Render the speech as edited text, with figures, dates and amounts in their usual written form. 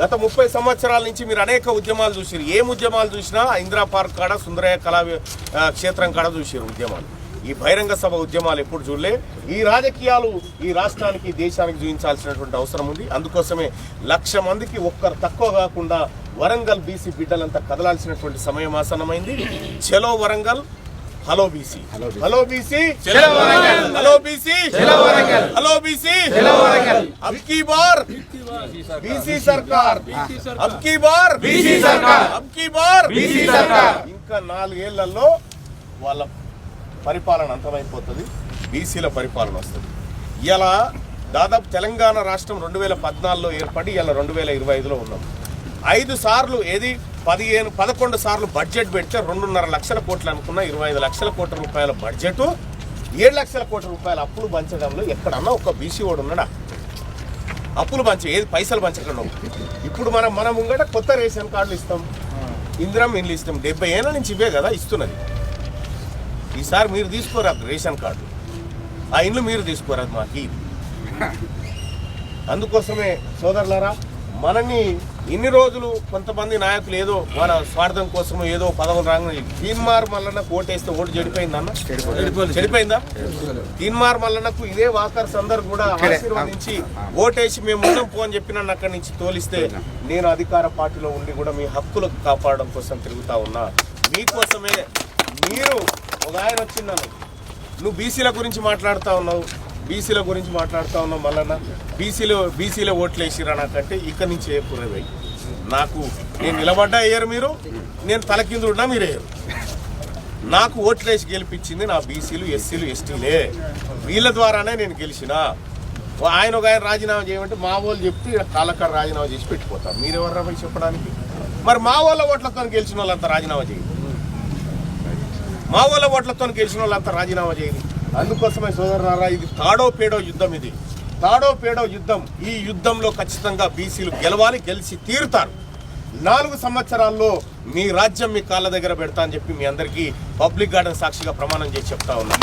గత 30 సంవత్సరాల నుంచి మీరు అనేక ఉద్యమాలు చూసారు. ఏం ఉద్యమాలు చూసినా ఇందిరా పార్క్ కాడ, సుందరయ్య కళా క్షేత్రం కాడ చూసారు ఉద్యమాలు. ఈ బహిరంగ సభ ఉద్యమాలు ఎప్పుడు చూడలే. ఈ రాజకీయాలు ఈ రాష్ట్రానికి, దేశానికి చూపించాల్సినటువంటి అవసరం ఉంది. అందుకోసమే 1,00,000 మందికి ఒక్కరు తక్కువ కాకుండా వరంగల్ బీసీ బిడ్డలంతా కదలాల్సినటువంటి సమయం ఆసన్నమైంది. చలో Warangal, hello BC, hello BC, hello BC, hello BC, అబ్ కీ బార్ బీసీ సర్కార్, అబ్ కీ బార్ బీసీ సర్కార్, అబ్ కీ బార్ బీసీ సర్కార్. ఇంకా 4 ఏళ్లలో వాళ్ళ పరిపాలన అంతమైపోతుంది, బీసీల పరిపాలన వస్తుంది. ఇలా దాదాపు తెలంగాణ రాష్ట్రం 2014లో ఏర్పడి ఇలా 2025లో ఉన్నాం. 5 సార్లు 11 సార్లు బడ్జెట్ పెడితే 2.5 లక్షల కోట్లు అనుకున్న 25 లక్షల కోట్ల రూపాయల బడ్జెట్, 7 లక్షల కోట్ల రూపాయల అప్పులు పంచడంలో ఎక్కడన్నా ఒక బీసీ వాడు ఉన్నాడా? అప్పులు ఏది పైసలు పంచకుండా. ఇప్పుడు మన ముంగట కొత్త రేషన్ కార్డులు ఇస్తాం, ఇందిరమ్మ ఇండ్లు ఇస్తాం. 70 ఏళ్ళ నుంచి ఇవే కదా ఇస్తున్నది. ఈసారి మీరు తీసుకోరాదు రేషన్ కార్డు, ఆ ఇండ్లు మీరు తీసుకోరాదు మాకు. అందుకోసమే సోదరులారా, మనని ఇన్ని రోజులు కొంతమంది నాయకులు ఏదో మన స్వార్థం కోసము ఏదో పదవులు రాగానే తీన్మార్ మల్లన్నకు ఓటేస్తే ఓటు చెడిపోయిందన్న, చెడిపోయిందా? తీన్మార్ మల్లన్నకు ఇదే వాకర్స్ అందరు కూడా ఆశీర్వదించి ఓటేసి మేము ఉన్నాం పో అని చెప్పి నన్ను అక్కడి నుంచి తోలిస్తే నేను అధికార పార్టీలో ఉండి కూడా మీ హక్కులకు కాపాడడం కోసం తిరుగుతా ఉన్నా. మీకోసమే. మీరు ఒక ఆయన వచ్చిందన్న, నువ్వు బీసీల గురించి మాట్లాడుతూ ఉన్నావు, బీసీల గురించి మాట్లాడుతూ ఉన్నావు మల్లన్న, బీసీలో ఓట్లు వేసిరా నాకంటే ఇక్కడి నుంచి ఏ పురవై నాకు, నేను నిలబడ్డా వేయరు మీరు, నేను తల కింద ఉన్నా మీరు వేయరు. నాకు ఓట్లు వేసి గెలిపించింది నా బీసీలు, ఎస్సీలు, ఎస్టీలే. వీళ్ళ ద్వారానే నేను గెలిచిన. ఒక ఆయన రాజీనామా చేయమంటే మా వాళ్ళు చెప్తే కాలకాడ రాజీనామా చేసి పెట్టిపోతారు. మీరెవర్రా పోయి చెప్పడానికి? మరి మా వాళ్ళ ఓట్లతో గెలిచిన వాళ్ళంతా రాజీనామా చేయండి, మా వాళ్ళ ఓట్లతో గెలిచిన వాళ్ళంతా రాజీనామా చేయండి. అందుకోసమే సోదరులారా, ఇది తాడో పేడో యుద్ధం, ఇది తాడో పేడో యుద్ధం. ఈ యుద్ధంలో ఖచ్చితంగా బీసీలు గెలవాలి, గెలిచి తీరుతారు. 4 సంవత్సరాల్లో మీ రాజ్యం మీ కాళ్ళ దగ్గర పెడతా అని చెప్పి మీ అందరికీ పబ్లిక్ గార్డెన్ సాక్షిగా ప్రమాణం చేసి చెప్తా ఉన్నాం.